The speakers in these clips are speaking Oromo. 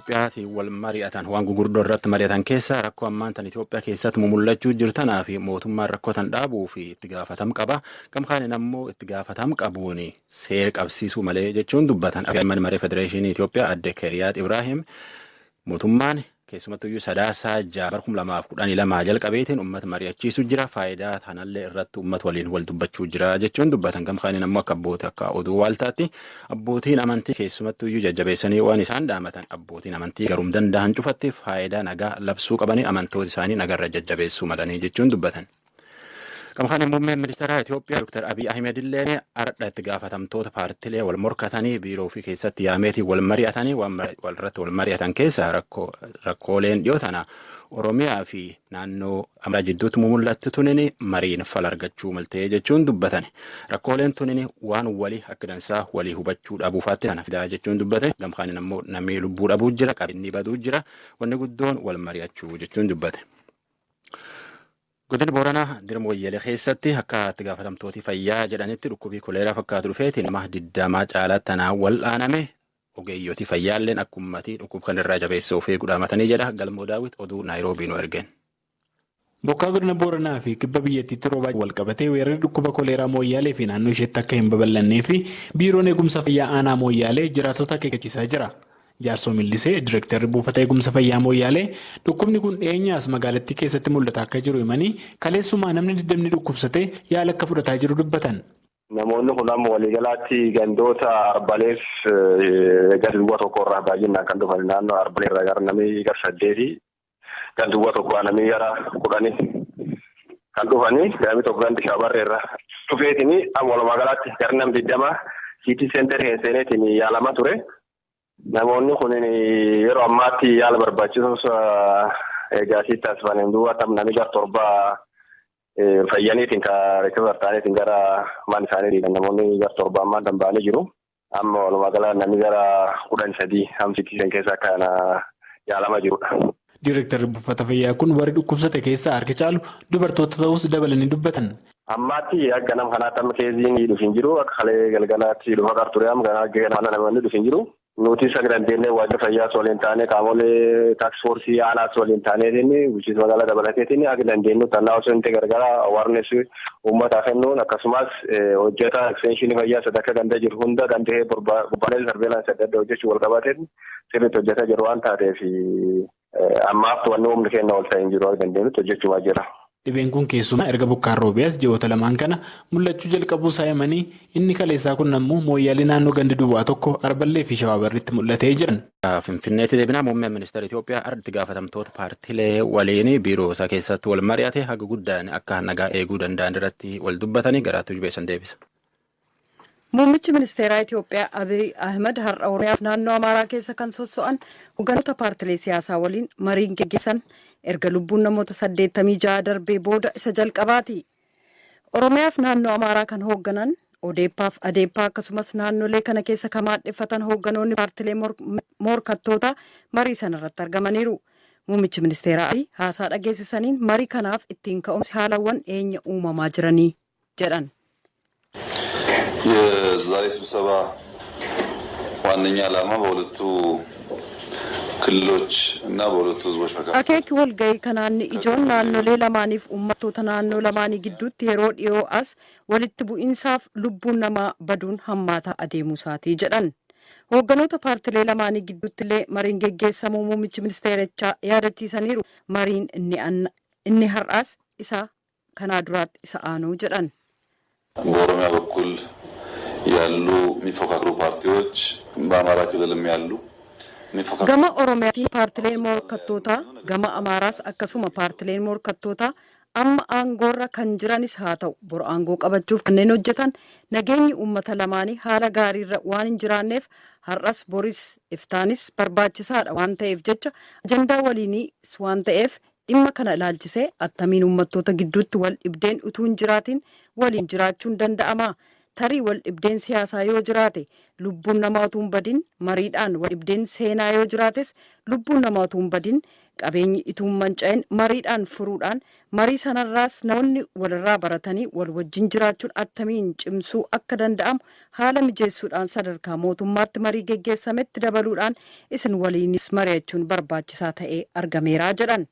Itoophiyaatiin wal mari'atan waan gurguddoo irratti mari'atan keessaa rakkoo ammaan tan Itoophiyaa keessatti mul'achuu jirtanaa fi mootummaan rakkoo tan dhaabuu fi itti gaafatam qaba. Gamkaaniin ammoo itti gaafatam qabuun seera qabsiisuu malee jechuun dubbatan. Afyaa'imman maree Federeeshinii Itoophiyaa adde Keriyaat Ibraahim mootummaan keessumattuyyuu sadaasaa jaabar 2012 jalqabeetiin uummata mari'achiisu jira. Faayidaa kanallee irratti uummata waliin wal dubbachuu jira jechuun dubbatan. Gamkaaniin ammoo akka abbootii akka oduu waaltaatti abbootiin amantii keessumattuyyuu jajjabeessanii waan isaan dhaamatan abbootiin amantii garuu danda'an cufatti faayidaa nagaa labsuu qabanii amantoota isaanii nagarra jajjabeessuu malanii jechuun dubbatan. Gamkaaniin muummeen ministeera Itoophiyaa Dr. Abiy Ahmed illee ardha itti gaafatamtoota paartilee wal morkatanii biiroo fi keessatti yaameetiin wal mari'atanii walirratti wal mari'atan keessaa rakkooleen dhiyoo tana Oromiyaa fi naannoo Amaaraa jidduutti mul'attu tunin mariin fala argachuu maltee jechuun dubbatan. Rakkooleen tunin waan walii akka dansaa walii hubachuu dhabuufaatti kana fidaa jechuun dubbate. Gamkaaniin ammoo namni lubbuu dhabuu jira qabeenyi baduu jira wanni guddoon wal mari'achuu jechuun dubbate. Godina Booranaa dirma wayyalee keessatti akka itti gaafatamtooti fayyaa jedhanitti dhukkubii koleeraa fakkaatu dhufeeti nama 20 caalaa tanaan wal'aaname ogeeyyooti fayyaalleen akkumatti dhukkub kan irraa jabeessa ofii gudhaamatanii jedha. Galmoo Daawit oduu Naayiroobii nu ergeen. Bokkaa godina Booranaa fi kibba biyyattiitti roobaa walqabatee weerarri dhukkuba koleeraa Mooyyaalee fi naannoo isheetti akka hin babal'annee fi biiroon eegumsa fayyaa aanaa Mooyyaalee jiraatota akeekkachiisaa jira. Jaarsoo Millisee Direektarri buufata eegumsa fayyaa Mooyyaalee dhukkubni kun dhiyeenyaas magaalattii keessatti mul'ata akka jiru himanii kaleessumaa namni 20 dhukkubsatee yaala akka fudhataa jiru dubbatan. Namoonni kun amma waliigalaatti gandoota arbaleef gadi duwwaa tokko irraa baay'inaan kan dhufan naannoo arbalee irraa gara namni gara 8 gadi duwwaa tokko namni gara 10 kan dhufanii namni tokko gandi shabarree irraa dhufeetini amma walumaa galaatti gara namni 20 siiti seenterii seeneetiin yaalamaa ture. Namoonni kun yeroo ammaatti yaala barbaachisus eegaasii taasifamanii duwwaa namni gara 7 fayyaniitiin kan rikivar ta'aniitiin gara maan isaanii namoonni gara 7 ammaa damba'anii jiru. Amma walumaa gala namni gara 13 hamsiitiisan keessaa kan yaalamaa jirudha. Direektarri buufata fayyaa kun warri dhukkubsate keessaa harki caalu dubartoota ta'us dabalanii dubbatan. Ammaatti akka nama kanaatti amma keeziin dhufin jiru akka kalee galgalaatti dhufa qarture amma kana gana namoonni dhufin jiru. Nuti sagdan deemnee waajjira fayyaa waliin taanee qaamolee taaksifoorsii aanaas waliin taaneetiin bulchiinsa magaalaa dabalateetiin akka dandeenyu tannaa osoo hin ta'e gargaara awaarnes uummataa kennuun akkasumas hojjeta ekstenshinii fayyaa sadarkaa ganda jiru hunda danda'ee bobbaalee sarbeelaansii adda addaa hojjechuu wal qabateen sirriitti hojjetaa jiru waan taateef ammaaf wanni humni keenya ol ta'e hin jiru akka dandeenyutti hojjechuu jira. Dhibeen kun keessumaa erga bokkaan roobiyaas ji'oota lamaan kana mul'achuu jalqabuu isaa himanii inni kaleessaa kun ammoo Mooyyaalee naannoo gandi duwwaa tokko Arballee fi Shawaabarriitti mul'atee jiran. Finfinneetti deebinaa muummeen ministeera Itoophiyaa ardi gaafatamtoota paartilee waliin biiroo isaa keessatti wal mari'ate haga guddaan akka nagaa eeguu danda'an irratti wal dubbatanii garaatti jubeessan deebisa. Muummichi ministeeraa Itoophiyaa Abiy Ahmed har'a Oromiyaaf naannoo Amaaraa keessa kan sosso'an hogganoota paartilee siyaasaa waliin mariin geggeessan erga lubbuun namoota 86 darbee booda isa jalqabaati. Oromiyaaf naannoo Amaaraa kan hoogganan Odeeppaaf Adeeppaa akkasumas naannolee kana keessa kamaadheffatan hoogganoonni paartilee morkattoota marii sanarratti argamaniiru. Muummichi ministeeraa Abiy haasaa dhageessisaniin marii kanaaf ittiin ka'umsi haalawwan dhiyeenya uumamaa jiranii jedhan. የዛሬ ስብሰባ ዋነኛ ዓላማ በሁለቱ ክልሎች እና በሁለቱ ህዝቦች መካከል አኬክ ወልጋይ ከናን ኢጆን ናኖሌ ለማኒፍ ኡመቶታ ናኖ ለማኒ ግዱት የሮ ዲዮ አስ ወልት ቡኢንሳፍ ልቡን ነማ በዱን ሐማታ አዴሙሳቲ ጀዳን hogganoota paartilee lamaanii gidduuttillee mariin geggeessamuu muummichi ministeerichaa yaadachiisaniiru. Mariin inni har'aas isa kanaa duraatti isa aanuu jedhan. በኦሮሚያ በኩል ያሉ የሚፎካከሩ ፓርቲዎች በአማራ ክልልም ያሉ gama Oromiyaatiin paartileen morkattoota gama Amaaraas akkasuma paartileen morkattoota amma aangoorra kan jiranis haa ta'u bor aangoo qabachuuf kanneen hojjetan nageenyi uummata lamaanii haala gaariirra waan hin jiraanneef har'as boris iftaanis barbaachisaadha waan ta'eef jecha ajandaa waliinis waan ta'eef dhimma kana ilaalchisee attamiin uummattoota gidduutti wal dhibdeen utuu hin jiraatiin waliin jiraachuun danda'ama. Tarii wal dhibdeen siyaasaa yoo jiraate lubbuun namaa utuu hin badin mariidhaan waldhibdeen seenaa yoo jiraates lubbuun namaa utuu hin badin qabeenyi utuu hin manca'in mariidhaan furuudhaan marii sanarraas namoonni walirraa baratanii wal wajjin jiraachuun attamiin cimsuu akka danda'amu haala mijeessuudhaan sadarkaa mootummaatti marii geggeessametti dabaluudhaan isin waliinis mari'achuun barbaachisaa ta'ee argameeraa jedhan.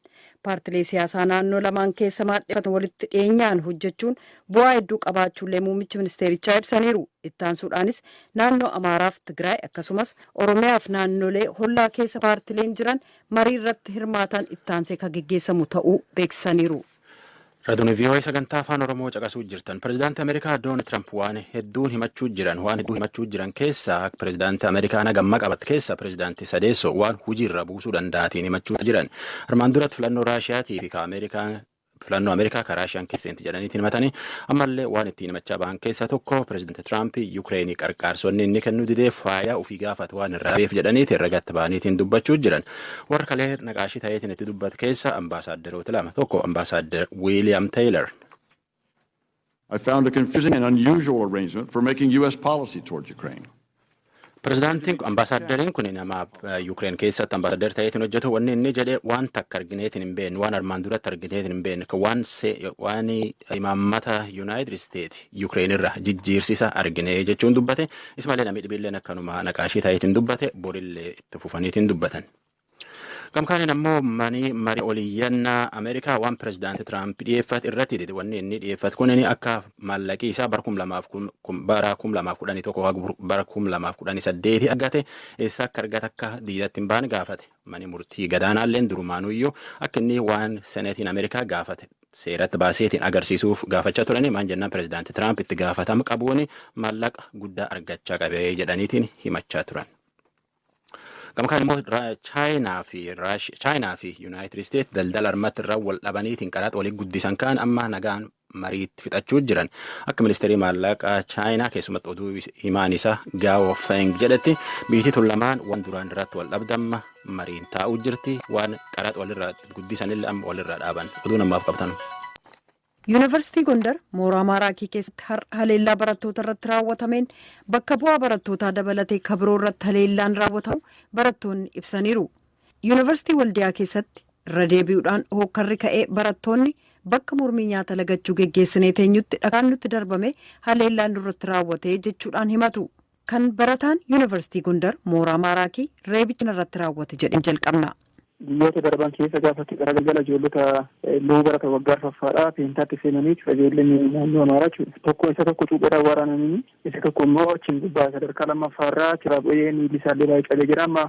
Paartilee siyaasaa naannoo lamaan keessa maadheffatan walitti dhiyeenyaan hojjechuun bu'aa hedduu qabaachuullee muummichi ministeerichaa ibsaniiru. Ittaansuudhaanis naannoo Amaaraaf Tigraay akkasumas Oromiyaaf naannolee hollaa keessa paartileen jiran marii irratti hirmaatan ittaansee kan geggeessamu ta'uu beeksisaniiru. Raadiyoo VOA sagantaa afaan Oromoo caqasuu jirtan. Pireezidaantii Ameerikaa Doonaald Tiraamp waan hedduu himachuu jiran keessaa pireezidaantii Ameerikaa nagamma qabate keessa pireezidaantii sadeessoo waan hojiirra buusuu danda'atiin himachuu jiran. Armaan duratti filannoo Raashiyaatii fi filannoo Ameerikaa karaa Raashiyaan keessatti jedhaniitiin himatanii ammallee waan ittiin himachaa bahan keessaa tokko pireezidaantii Tiraamp Yuukireenii qarqaarsonni inni kennuu dideef faayaa ofii gaafatu waan irraa beef jedhaniitiin ragatti bahaniitiin dubbachuu jiran. Warra kalee naqaashii ta'eetiin itti dubbate keessa ambaasaaderoota lama tokko ambaasaader Wiiliyaam Teeylar. I found a confusing and unusual arrangement for making U.S. policy toward Ukraine. Pireezidaantiin ambaasaadderiin kun nama Yuukireen keessatti ambaasaader ta'eetiin hojjetu wanni inni jedhee waan takka argineetiin hin beekne waan armaan duratti argineetiin hin beekne waan imaammata Yuunaayitid Isteet Yuukireen irra jijjiirsisa argine jechuun dubbate ismallee namni dhibiilleen akkanuma naqaashii ta'eetiin dubbate borillee itti fufaniitiin dubbatan. Gamkaaniin ammoo marii oliyyannaa Ameerikaa waan pireezidaantii Tiraamp dhiyeeffate irratti dide wanni inni dhiyeeffate kun inni akka maallaqii isaa bara 2011 bara 2018 argate eessa akka argate akka diidatti hin baane gaafate. Mani murtii gadaanaalleen durumaanuyyuu akka inni waan seneetiin Ameerikaa gaafate seeratti baaseetiin agarsiisuuf gaafachaa turani maan jennaan pireezidaantii Tiraamp itti gaafatama qabuun maallaqa guddaa argachaa qabee jedhaniitiin himachaa turan. Gamkaan immoo Chaayinaa fi Yuunaayitid Isteet daldala armatti irraa wal dhabaniitiin qaraxa walii guddisan kaan amma nagaan mariitti fixachuu jiran. Akka ministeerii maallaqaa Chaayinaa keessumatti oduu himaan isaa Gao Feng jedhetti biyyi lamaan waan duraan irratti wal dhabdamma mariin taa'uu jirti waan qaraxa walirraa guddisanillee amma walirraa dhaaban oduu namaaf qabatan. Yuunivarsiitii Gondar mooraa Maaraakii keessatti haleellaa barattoota irratti raawwatameen bakka bu'aa barattootaa dabalatee kabiroo irratti haleellaan raawwatamu barattoonni ibsaniiru. Yuunivarsiitii Waldiyaa keessatti irra deebi'uudhaan hookkarri ka'ee barattoonni bakka mormii nyaata lagachuu geggeessinee teenyutti dhagaan nutti darbame haleellaan irratti raawwatee jechuudhaan himatu. Kan barataan Yuunivarsiitii Gondar mooraa Maaraakii reebicha irratti raawwate jedheen jalqabna. Biyyoota darban keessa gaafatti garagala ijoollota loon barata waggaa arfaffaadhaa peentaatti seenanii ijoolleen naannoo Amaaraa jechuudha. Tokko cuupheedhaan waraananii isa tokko immoo achiin gubbaa sadarkaa lammaffaarraa kiraabooyee miilli isaallee baay'ee cabee jira amma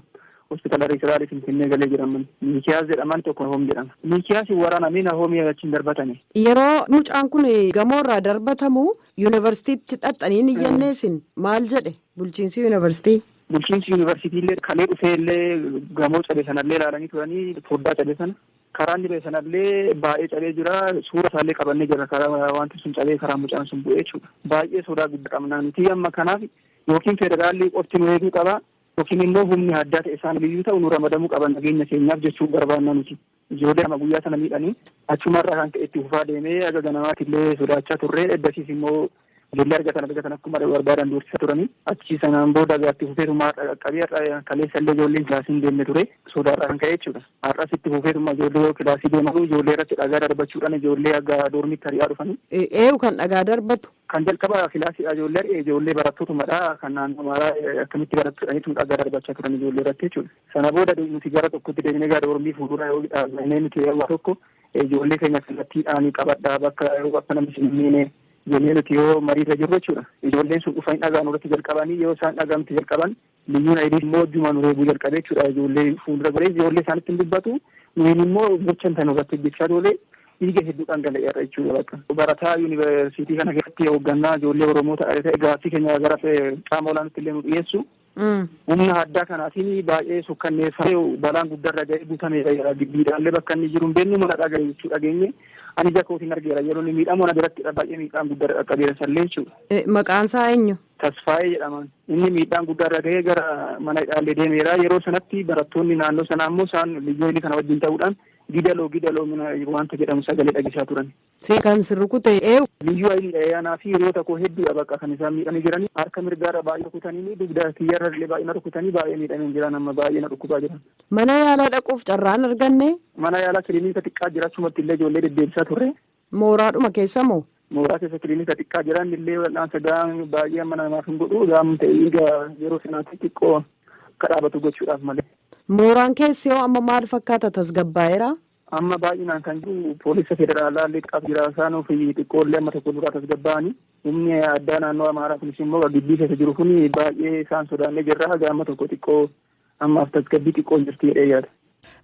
hospitaala Riisiraaliif Finfinnee galee jiraman. Miikiyaas jedhaman tokko Nahoom jedhama. Miikiyaasiin waraanamee Nahoomii achiin darbatani. Yeroo mucaan kun gamoorraa darbatamu yuunivarsiitiitti xaxxaniin iyyanneesin maal jedhe bulchiinsi yuunivarsiitii? Bulchiinsi yuunivarsiitiillee kalee dhufeellee gamoo cabee sanallee ilaalanii turanii foddaa cabee sana karaa inni ba'e sanallee baay'ee cabee jira suura isaallee qabannee jira karaa wanti sun cabee karaa mucaan sun bu'ee jechuudha. Baay'ee sodaa guddaa qabnaa nuti amma kanaaf yookiin federaalli qofti nu eeguu qaba yookiin immoo humni addaa ta'e isaan biyyuu ta'u nu ramadamuu qaban nageenya keenyaaf jechuun barbaanna nuti. Ijoollee ama guyyaa sana miidhanii achumarraa kan ka'e itti fufaa deemee aga ganamaatillee sodaachaa turre eddasiis immoo ijoollee argatan akkuma barbaadan dursisa turanii achi sanaan booda gaatti fufeetumaa qabii kaleessallee ijoolleen kilaasii hin deemne ture sodaadhaan kan ka'e jechuudha. Har'as itti fufeetuma ijoollee kilaasii deemanu ijoollee irratti dhagaa darbachuudhaan ijoollee aga doormitti hari'aa dhufanii. Eeyu kan dhagaa darbatu? Kan jalqaba kilaasiidha ijoollee barattootumadha kan naannoo Amaaraa akkamitti barattuudhaniitu dhagaa darbachaa turan ijoollee irratti jechuudha. Sana booda nuti gara tokkotti deemnee gara doormii fuuldura yoo dhaabnee nuti yeroo tokko ijoollee keenya kallattiidhaan qabadhaa bakka namni hin miine jennee nuti yoo mariirra jirru jechuudha. Ijoolleen sun dhufanii dhagaan irratti jalqabanii yoo isaan dhagaamti jalqaban liyyuun ayidii immoo hojjumaa nu reebuu jalqabee jechuudha. Ijoollee fuuldura godhee ijoollee isaanitti hin dubbatu nuyin immoo gochan tan irratti hojjechaa toolee dhiiga hedduu dhangala'eerra jechuudha bakka. Barataa yuunivarsiitii kana keessatti hooggannaa ijoollee Oromoo ta'e gaaffii keenya gara qaama olaanaatti illee nu dhiyeessu. Humna addaa kanaatiin baay'ee sukkanneeffamee balaan guddaarra ga'ee guutameera giddiidhaallee bakka inni jiru hin beeknu mana dhaga'e jechuu dhageenye ani ija kootiin argeera yeroo inni miidhamu na biratti baay'ee miidhaan guddaarra qaqqabeera sallee jechuudha. Maqaan isaa eenyu? Tasfaayee jedhaman. Inni miidhaan guddaarra ga'ee gara mana hidhaallee deemeera yeroo sanatti barattoonni naannoo sanaa immoo isaan liyyuu kana wajjin ta'uudhaan gidaloo wanta jedhamu sagalee dhageessaa turan. Kan rukute Liyyuu ayyaanaa fi hiriyoota koo hedduudha bakka kan isaan miidhanii jiranii harka mirgaarra baay'ee rukutanii dugda kiyyarra illee baay'ee rukutanii baay'ee miidhamanii jiran amma baay'ee na dhukkubaa jiran. Mana yaalaa dhaquuf carraan arganne? Mana yaalaa kiliinika xiqqaa jiraachumatti illee ijoollee deddeebisaa turre. Mooraadhuma keessa moo? Mooraa keessa kiliinika xiqqaa jiran illee wal'aansa gahaan baay'ee amma namaaf hin godhu gahaan ta'ee yeroo sanaatti xiqqoo akka dhaabatu gochuudhaaf malee. Mooraan keessi yoo amma maal fakkaata tasgabbaa'eera? Amma baay'inaan kan jiru poolisa federaalaa liqqaaf jiraasaanuu fi xiqqoollee amma tokko duraa tasgabbaa'anii humni addaa naannoo Amaaraa kunis immoo gibbii keessa jiru kun baay'ee isaan sodaannee jirra gaama tokko xiqqoo ammaaf tasgabbii xiqqoo jirti jedhee yaada.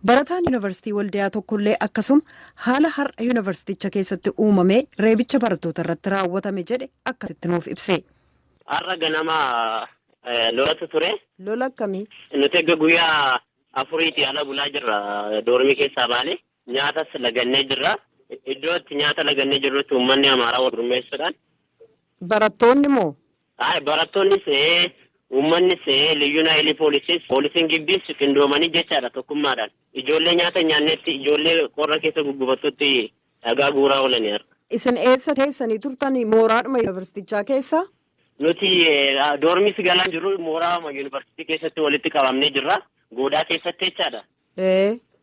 Barataan yuunivarsiitii Waldiyaa tokkollee akkasuma haala har'a yuunivarsiiticha keessatti uumamee reebicha barattoota irratti raawwatame jedhe akkasitti nuuf ibse. Har'a ganama lolatu ture. Lola akkamii? Nuti egaa guyyaa afuriitii ala bulaa jirra doormii keessaa baane nyaatas lagannee jirra. Iddoo itti nyaata lagannee jirrutti uummanni Amaaraa wal gurmeessuudhaan. Barattoonni moo? Barattoonnis uummannis liyyuu naayilii poolisiin gibbiis qindoomanii jechaadha tokkummaadhaan. Ijoollee nyaata nyaannetti ijoollee qorra keessa guggubattutti dhagaa guuraa oolanii har'a. Isin eessa teessanii turtanii mooraadhuma yuunivarsiitichaa keessa? Nuti doormis galaan jiru mooraa yuunivarsiitii keessatti walitti qabamnee jirra. Goodaa keessatti jechaadha.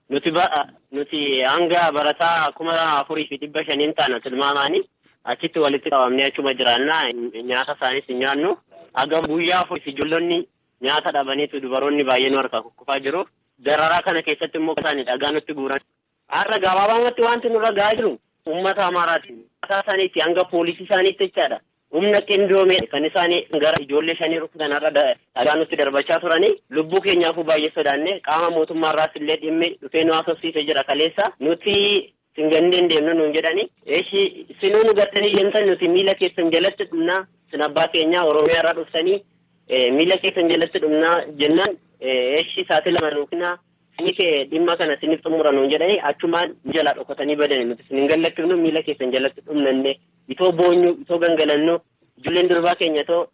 Nuti hanga barataa 4,500 taana tilmaamaanii achitti walitti qabamnee achuma jiraannaa nyaata isaaniis hin nyaannu. Hagam guyyaa afurii ijoollonni nyaata dhabaniitu dubaroonni baay'een harka kukkufaa jiru. Dararaa kana keessatti immoo isaanii dhagaa nutti guuran. Har'a gabaabumatti wanti nurra gahaa jiru uummata Amaaraati. Mataa isaaniitti hanga poolisii isaaniitti jechaadha. Humna qindoome kan isaanii gara ijoollee 5 rukutan har'a dhagaa nutti darbachaa turanii lubbuu keenyaafuu baay'ee sodaanne qaama mootummaarraas illee dhimmi dhufee nu haasofsiisee jira kaleessa nuti singanneen deemnu nuun jedhani sinuu nu gattanii jentan nuti miila keessan jalatti dhumnaa sin abbaa keenya Oromiyaa irraa dhuftanii miila keessan jalatti dhumnaa jennaan saatii lama nuukinaa sinike dhimma kana sinif xumura nuun jedhani achumaan jalaa dhokatanii badani nuti sin gallakkifnu miila keessan jalatti dhumnanne itoo boonyu itoo gangalannu ijoolleen durbaa keenya itoo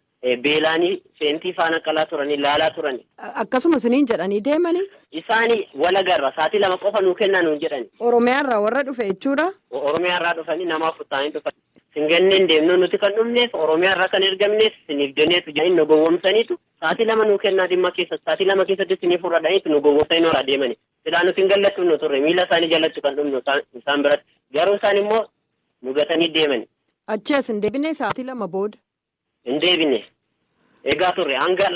beelaanii seentii faana qalaa turanii laalaa turani. Akkasuma isiniin jedhanii deemanii? Isaanii walagarra saatii lama qofa nuu kennaa nuun jedhani. Oromiyaarraa warra dhufe jechuudha? Oromiyaarraa dhufanii namaaf futtaanii dhufan. Singanneen deemnu nuti kan dhumneef Oromiyaarraa kan ergamneef siniif jenneetu jedhanii nu gowwoomsaniitu saatii lama nuu kennaa dhimma keessa saatii lama keessatti sinii fudhadhaniitu nu gowwoomsanii irraa deemani. Silaa nuti hin gallattu nu turre miila isaanii jalatti kan dhumnu isaan biratti garuu isaan immoo nu gatanii deemani. Achi as hin deebine saatii lama booda? Hin deebine. Eegaa turre hanga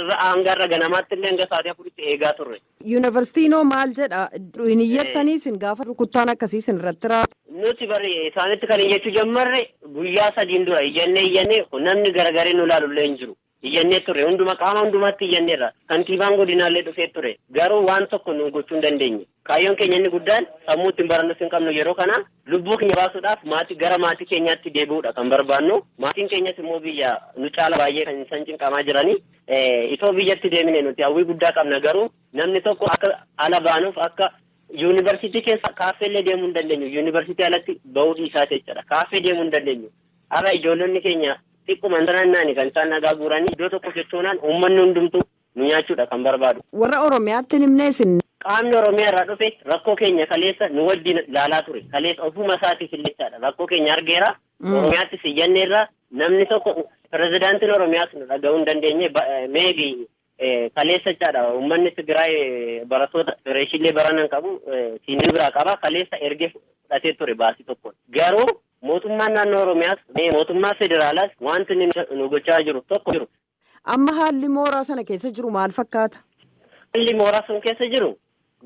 irra ganamaatti illee hanga saatii afuritti eegaa turre. Yuunivarsiitiin maal jedha? Hin iyyattanii isin gaafa rukuttaan akkasii isin irratti raawwatu? Nuti bari isaanitti kan iyyachuu jammarre guyyaa 3 dura iyyannee namni garagaree nu ilaalullee hin jiru. Iyyannee turre hunduma qaama hundumaatti iyyanneerra kantiibaan godinaallee dhufee ture garuu waan tokko nu gochuu hin dandeenye. Kaayyoon keenya inni guddaan sammuu ittiin barannus hin qabnu yeroo kana lubbuu keenya baasuudhaaf gara maatii keenyaatti deebi'uudha kan barbaannu. Maatiin keenyas immoo biyya nu caala baay'ee kan isaan cinqamaa jiranii itoo biyyatti deemine nuti hawwii guddaa qabna garuu namni tokko akka ala baanuuf akka yuunivarsiitii keessa kaaffeellee deemuu hin dandeenyu. Yuunivarsiitii alatti bahuu dhiisaa jechuudha. Kaaffee deemuu hin dandeenyu. Har'a ijoollonni keenya xiqquma naannaani kan isaan nagaa guuranii iddoo tokko jechuunaan uummanni hundumtuu nu nyaachuudha kan barbaadu. Warra Oromiyaatti himnee isin? Qaamni Oromiyaa irraa dhufe rakkoo keenya kaleessa nu wajjin laalaa ture. Kaleessa ofuma isaatiif illechaadha. Rakkoo keenya argeera. Oromiyaattis iyyanneerra namni tokko pirezidaantiin Oromiyaas nu dhaga'uu hin dandeenye meebi kaleessa jechaadha. Uummanni Tigraay barattoota reeshillee baranan qabu siinii biraa qaba. Kaleessa ergee fudhatee ture baasii tokkoon. Garuu mootummaan naannoo Oromiyaas mootummaa federaalaas wanti nu gochaa jiru tokko jiru. Amma haalli mooraa sana keessa jiru maal fakkaata? Haalli mooraa sun keessa jiru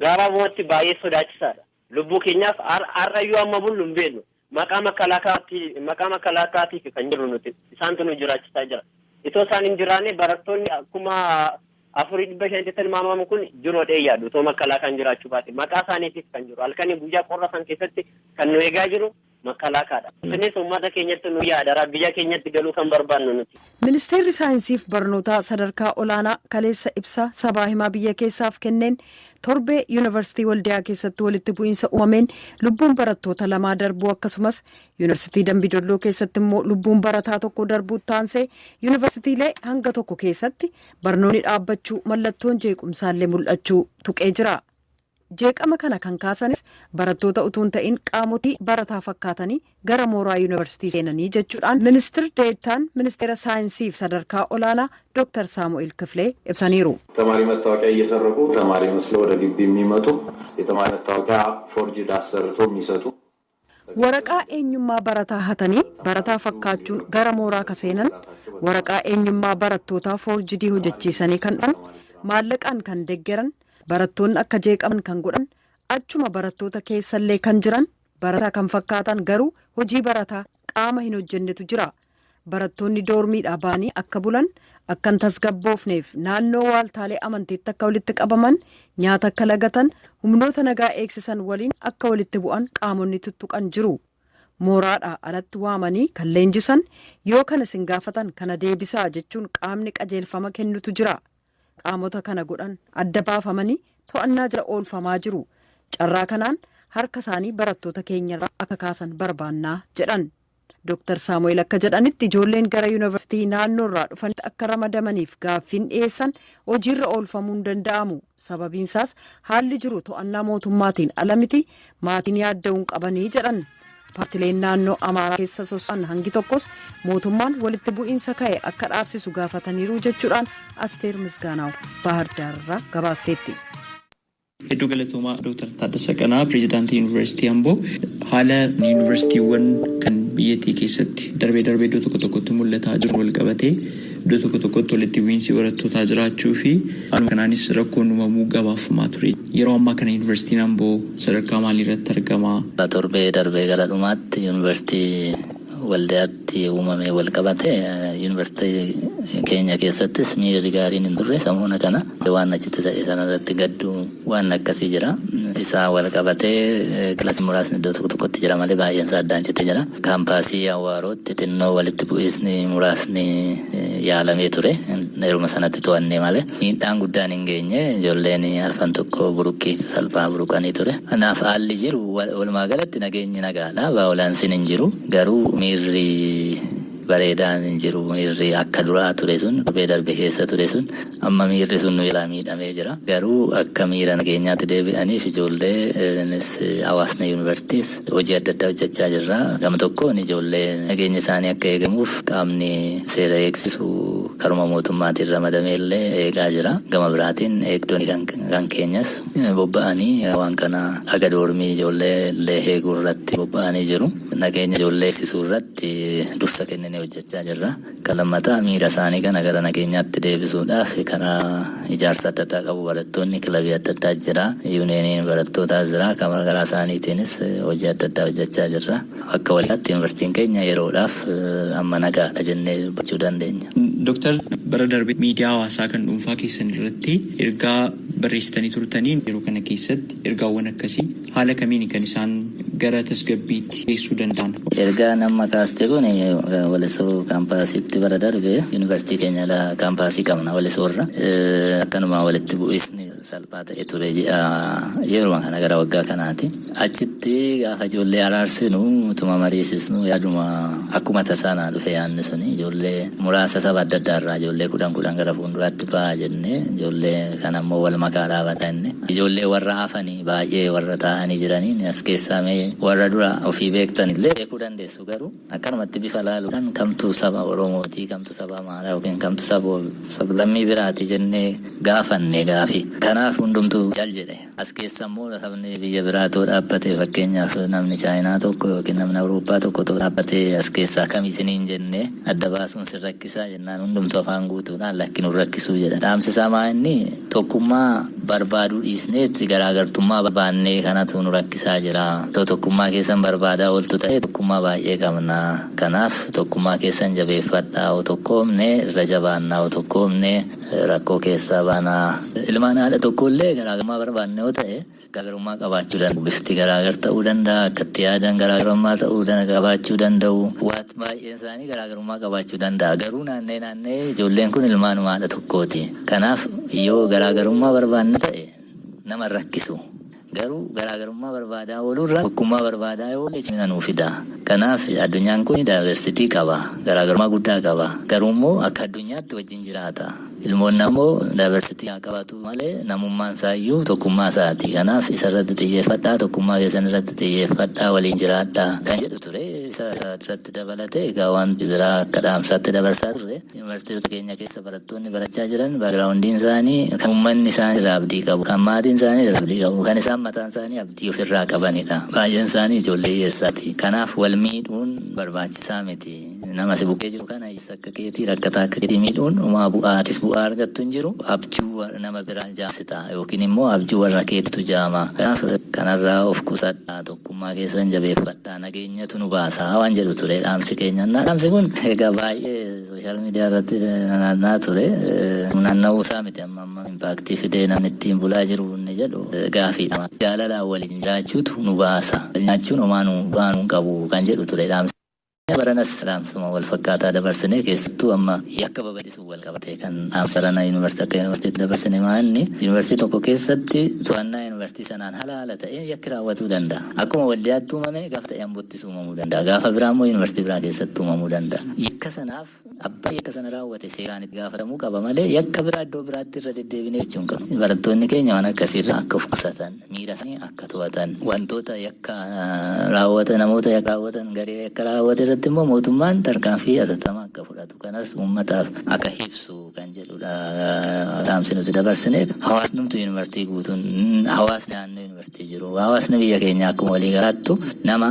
gabaabumatti baay'ee sodaachisaadha. Lubbuu keenyaaf har'ayyuu amma bullu hin beeknu. Maqaa makkalaakaatiif kan jiru nuti isaantu nu jiraachisaa jira. Itoo isaan hin jiraanne barattoonni akkuma 4,500 tilmaamamu kun jiroo dheeyyaadhu itoo makkalaakaan jiraachuu baate maqaa isaaniitiif kan jiru halkanii guyyaa qorra san keessatti kan nu eegaa jiru makkalaakaadha. Isinis uummata keenyatti nu yaadara biyya keenyatti galuu kan barbaannu nuti. Ministeerri saayinsiif barnootaa sadarkaa olaanaa kaleessa ibsa sabaa himaa biyya keessaaf kenneen torbee yuunivarsiitii Waldiyaa keessatti walitti bu'iinsa uumameen lubbuun barattoota 2 darbuu akkasumas yuunivarsiitii Dambidolloo keessatti immoo lubbuun barataa tokko darbuu taansee yuunivarsiitiilee hanga tokko keessatti barnoonni dhaabbachuu mallattoon jeequmsaallee mul'achuu tuqee jira. jeeqama kana kan kaasanis barattoota utuu hin ta'in qaamotii barataa fakkaatanii gara mooraa yuunivarsiitii seenanii jechuudhaan ministeerri deettaan ministeera saayinsiif sadarkaa olaanaa Dr. Saamu'eel Kifilee ibsaniiru. ተማሪ መታወቂያ እየሰረቁ ተማሪ መስለው ወደ ግቢ የሚመጡ የተማሪ መታወቂያ ፎርጅድ አሰርቶ የሚሰጡ waraqaa eenyummaa barataa hatanii barataa fakkaachuun gara mooraa kaseenan waraqaa eenyummaa barattootaa foorjidii hojjechiisanii kan dhan maallaqaan kan deeggaran barattoonni akka jeeqaman kan godhan achuma barattoota keessallee kan jiran barataa kan fakkaatan garuu hojii barataa qaama hin hojjennetu jira. Barattoonni doormiidhaa ba'anii akka bulan akkan tasgabboofneef naannoo waaltaalee amantiitti akka walitti qabaman nyaata akka lagatan humnoota nagaa eegsisan waliin akka walitti bu'an qaamonni tuttuqan jiru. Mooraadhaa alatti waamanii kan leenjisan yoo kana sin gaafatan kana deebisaa jechuun qaamni qajeelfama kennutu jira. Qaamota kana godhan adda baafamanii to'annaa jala oolfamaa jiru. Carraa kanaan harka isaanii barattoota keenyarraa akka kaasan barbaannaa jedhan. Dr. Saamu'eel akka jedhanitti ijoolleen gara yuunivarsiitii naannoorraa dhufanitti akka ramadamaniif gaaffiin dhiyeessan hojiirra oolfamuu hin danda'amu. Sababiinsaas haalli jiru to'annaa mootummaatiin ala miti maatiin yaadda'uun qabanii jedhan. Paartileen naannoo Amaaraa keessa soso'an hangi tokkos mootummaan walitti bu'iinsa ka'e akka dhaabsisu gaafataniiru jechuudhaan Asteer Misgaanaaw Baahirdaarraa gabaasteetti. Hedduu galatoomaa Dr. Taaddasee Qanaa Pireezidaantii Yuunivarsiitii Amboo haala yuunivarsiitiiwwan kan biyyattii keessatti darbee iddoo tokko tokkotti mul'ataa jiru wal qabatee iddoo tokko tokkotti walitti bu'iinsi barattootaa jiraachuu fi haaluma kanaanis rakkoon uumamuu gabaafamaa ture. Yeroo ammaa kana yuunivarsiitiin Amboo sadarkaa maalii irratti argama? Torbee darbee gara dhumaatti yuunivarsiitii waldaatti uumamee wal qabate yuunivarsiitii keenya keessattis miirri gaariin hin turre samuuna kana waan achitti ta'e sanarratti gadduu waan akkasii jira. Isaa wal qabatee kilaasii muraasni iddoo tokko tokkotti jira malee baay'een isaa addaan cittee jira. Kaampaasii Awwaarootti xinnoo walitti bu'iisni muraasni yaalamee ture. Yeruma sanatti to'annee malee miidhaan guddaan hin geenye ijoolleen arfan tokko buruqqii salphaa buruqanii ture. Kanaaf haalli jiru walumaa galatti nageenyi nagaadha. Baa'olaansiin hin jiru garuu miirri bareedaan hin jiru. Miirri akka duraa ture sun darbe keessa ture sun amma miirri sun nu ilaa miidhamee jira. Garuu akka miira nageenyaatti deebi'aniif ijoollee hawaasni yuunivarsiitiis hojii adda addaa hojjechaa jirra. Gama tokkoon ijoollee nageenya isaanii akka eegamuuf qaamni seera eegsisu karuma mootummaatiin ramadamee illee eegaa jira. Gama biraatiin eegdonni kan keenyas bobba'anii waan kana aga doormii ijoollee illee eeguu irratti bobba'anii jiru. Nageenya ijoollee eegsisuu irratti dursa kennanii hojjechaa jirra. Kan lammataa miira isaanii kana gara nageenyaatti deebisuudhaaf karaa ijaarsa adda addaa qabu barattoonni kilabii adda addaa jira. Yuuniyeeniin barattootaas jira. Kan garaa isaaniitiinis hojii adda addaa hojjechaa jirra. Akka walitti yuunivarsiitiin keenya yeroodhaaf amma nagaadha jennee dubbachuu dandeenya. Dooktar bara darbe miidiyaa hawaasaa kan dhuunfaa keessan irratti ergaa barreessitanii turtanii yeroo kana keessatti ergaawwan akkasii haala kamiin kan isaan gara tasgabbiitti geessuu danda'an? Ergaa nama kaaste kun Walisoo kaampaasiitti bara darbe yuunivarsiitii keenya kaampaasii qabna Walisoorra. Akkanuma walitti bu'iisni salphaa ta'e ture yeroo kana gara waggaa kanaati. Achitti gaafa ijoollee araarsinu utuma mariisisnu yaaduma akkuma tasaanaa dhufe yaadni suni ijoollee muraasa saba adda addaa irraa ijoollee kudhan gara fuulduraatti ba'aa jennee ijoollee kan ammoo wal makaa dhaabatanne ijoollee warra hafanii baay'ee warra taa'anii jiraniin as keessaa warra dura ofii beektan illee beekuu dandeessu. Garuu akkanumatti bifa laaluudhaan kamtu saba Oromootii kamtu saba Amaaraa yookiin kamtu saba lammii biraati jennee gaafanne gaafi. Kanaaf hundumtuu jal jedhe as keessa immoo sabni biyya biraatoo dhaabbatee fakkeenyaaf namni Chaayinaa tokko yookiin namni Awurooppaa tokko dhaabbatee as keessaa kam isiniin jennee adda baasuun sin rakkisaa jennaan hundumtuu afaan guutuudhaan lakki nu rakkisuu jedha. Dhaamsisaa maa inni tokkummaa barbaaduu dhiisneetti garaagartummaa barbaannee kanatu nu rakkisaa jira. Tokkummaa keessan barbaadaa ooltu ta'e tokkummaa baay'ee qabna. Kanaaf tokkummaa keessan jabeeffadhaa oo tokkoomne irra jabaannaa oo tokkoomne rakkoo keessaa baanaa. Ilmaan haadha tokkollee garaagarummaa barbaanne yoo ta'e garaagarummaa qabaachuu danda'u. Bifti garaagar ta'uu danda'a. Akkatti yaadan garaagarummaa ta'uu qabaachuu danda'u. Waan baay'een isaanii garaagarummaa qabaachuu danda'a. Garuu naannee ijoolleen kun ilmaanuma haadha tokkooti. Kanaaf yoo garaagarummaa barbaanne ta'e nama rakkisu. Garuu garaagarummaa barbaadaa oolurra tokkummaa barbaadaa oolee cimina nuu fida. Kanaaf addunyaan kun daayiversitii qaba. Garaagarummaa guddaa qaba. Garuu immoo akka addunyaatti wajjin jiraata. Ilmoonni ammoo daayivarsitii haa qabaatu malee namummaan isaayyuu tokkummaa isaati. Kanaaf isarratti xiyyeeffadhaa, tokkummaa keessan irratti xiyyeeffadhaa, waliin jiraadhaa kan jedhu ture. Isa irratti dabalatee egaa waan biraa akka dhaamsaatti dabarsaa turre. Yuunivarsiitota keenya keessa barattoonni barachaa jiran baagiraawundiin isaanii kan uummanni isaanii irraa abdii qabu, kan maatiin isaanii irraa abdii qabu, kan isaan mataan isaanii abdii ofirraa qabanidha. Baay'een isaanii ijoollee hiyyeessaati. Kanaaf wal miidhuun barbaachisaa miti. Nama si bukkee jiru kana akka keetii rakkataa akka keetii miidhuun uumaa bu'aatis bu'aa argattu hin jiru. Abjuu nama biraa jaamsita yookiin immoo abjuu warra keetitu jaama. Kanaaf kanarraa of qusadhaa, tokkummaa keessan jabeeffadhaa, nageenyatu nu baasaa waan jedhu ture dhaamsi keenya. Dhaamsi kun egaa baay'ee sooshaal miidiyaa irratti naanna'aa ture. Naanna'uu isaa miti amma impaaktii fidee namni ittiin bulaa jiru inni jedhu gaafiidha. Jaalalaan waliin jiraachuutu nu baasa. Nyaachuun homaa nu baanuu qabu kan jedhu ture dhaamsi. Baranas dhaamsuma wal fakkaataa dabarsinee keessattuu amma yakka babal'isuu wal qabatee kan dhaamsarana yuunivarsiitii akka yuunivarsiitii dabarsine maanni yuunivarsiitii tokko keessatti to'annaa yuunivarsiitii sanaan haala ta'een yakki raawwatuu danda'a. Akkuma waldiyaatti uumame gaafa ta'e ambottis uumamuu danda'a. Gaafa biraa immoo yuunivarsiitii biraa keessatti uumamuu danda'a. Yakka sanaaf abbaa yakka sana raawwate seeraan itti gaafatamuu qaba malee yakka biraa iddoo biraatti irra deddeebinee jechuun qabu. Barattoonni keenya waan akkasiirra akka of qusatan, miira isaanii akka to'atan, wantoota yakka raawwatan, namoota yakka raawwatan, garee yakka raawwate irratti immoo mootummaan tarkaanfii hatattamaa akka fudhatu. Kanas uummataaf akka ibsu kan jedhudha dhaamsi nuti dabarsine. Hawaasnumtu yuunivarsiitii guutuun hawaasni naannoo yuunivarsiitii jiru, hawaasni biyya keenya akkuma walii galaattu nama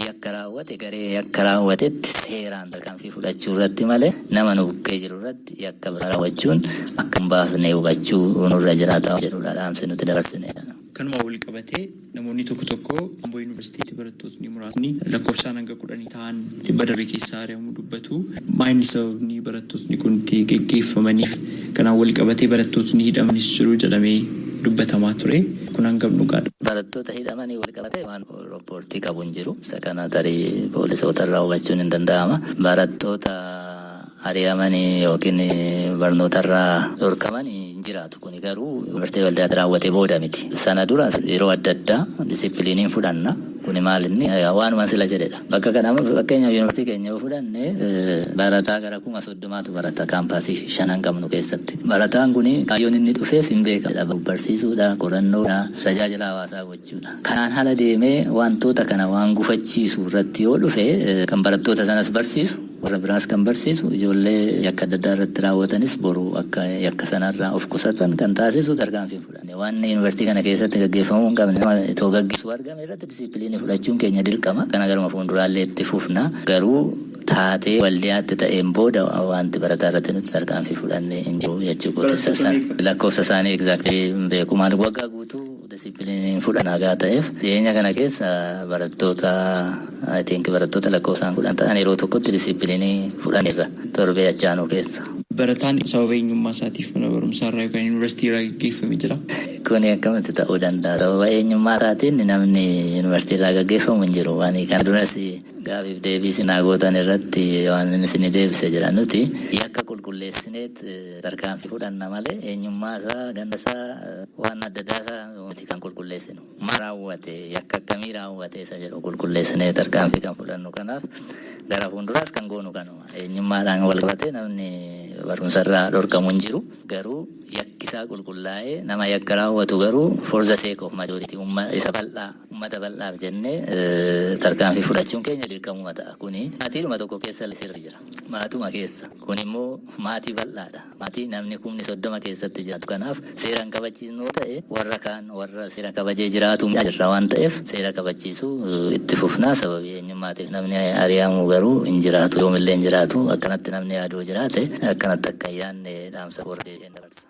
yakka raawwate garee yakka raawwatetti seeraan tarkaanfii fudhachuu irratti malee nama nu bukkee jiru irratti yakka biraa raawwachuun akka hin baafne hubachuu nurra jiraata jedhudha dhaamsi nuti dabarsine. Kanuma wal qabatee namoonni tokko tokko Amboo Yuunivarsiitiitti barattoonni muraasni lakkoofsaan hanga 10 ta'an dhibba darbe keessaa ari'amuu dubbatu. Maayini sababni barattoonni kun itti geggeeffamaniif kanaan wal qabatee barattoonni hidhamanis jiru jedhamee dubbatamaa ture. Kun hangam dhugaadha? Barattoota hidhamanii wal qabatee waan rippoortii qabu hin jiru. Isa kana tarii poolisoota irraa hubachuun hin danda'ama. Barattoota ari'amanii yookiin barnoota irraa dhorkamanii hin jiraatu. Kuni garuu yuunivarsiitii waldaa raawwatee booda miti. Sana dura yeroo adda addaa disipiliiniin fudhanna. Kuni maalinni waanuma sila jedhedha. Bakka kana fakkeenyaaf yuunivarsiitii keenya yoo fudhanne barataa gara 30,000tu barata kaampaasii 5 qabnu keessatti. Barataan kuni kaayyoon inni dhufeef hin beekamudha. Barsiisuudha, qorannoodha, tajaajila hawaasaa gochuudha. Kanaan haala deemee wantoota kana waan gufachiisu irratti yoo dhufe kan barattoota sanas barsiisu warra biraas kan barsiisu ijoollee yakka adda addaa irratti raawwatanis boru akka yakka sanarraa of qusatan kan taasisu tarkaanfii fudhanne. Waan yuunivarsiitii kana keessatti gaggeeffamuu hin qabne nama itoo gaggeessu argame irratti disipiliinii fudhachuun keenya dirqama. Kana garuma fuulduraallee itti fufna. Garuu taatee waldiyaatti ta'een booda wanti barataa irratti nuti tarkaanfii fudhanne hin jiru jechuudha. Lakkoofsa isaanii egzaaktilii hin beeku. Maal waggaa guutuu disipiliiniin fudhanaa ta'eef dhiyeenya kana keessa barattoota barattoota lakkoofsaan 10 ta'an yeroo tokkotti disipiliinii fudhanirra torbee achaanuu keessa. Barataan sababa eenyummaa isaatiif mana barumsaa irraa yookaan yuunivarsiitii irraa gaggeeffamee jira. Kuni akkamitti ta'uu danda'a? Sababa eenyummaa isaatiin namni yuunivarsiitii irraa gaggeeffamu hin jiru. Waan kana duras gaafiif deebii sinaa gootan irratti waan isin deebise jira. Nuti yakka qulqulleessineet tarkaanfii fudhanna malee eenyummaa isaa ganda isaa waan adda addaa isaa miti kan qulqulleessinu. Ma raawwate yakka akkamii raawwate isa jedhu qulqulleessinee tarkaanfii kan fudhannu. Kanaaf gara fuulduraas kan goonu kanuma. Eenyummaadhaan wal qabatee namni barumsa irraa dhorkamu hin jiru. Garuu yakkisaa qulqullaa'ee nama yakka raawwatu garuu for the sake of majority uummata bal'aaf jennee tarkaanfii fudhachuun keenya dirqamuma ta'a. Kuni maatiidhuma tokko keessa sirri jira. Maatuma keessa. Kun immoo maatii bal'aadha. Maatii namni 30 keessatti jiraatu. Kanaaf seeraan kabachiisnoo ta'e warra kaan warra seera kabajee jiraatu jirra waan ta'eef seera kabachiisuu itti fufnaa. Sababii eenyummaatiif namni ari'amu garuu hin jiraatu. Yoomillee hin jiraatu. Akkanatti namni yaaduu jiraate akkanatti akka yaadne dhaamsa warra deebiin dabarsa.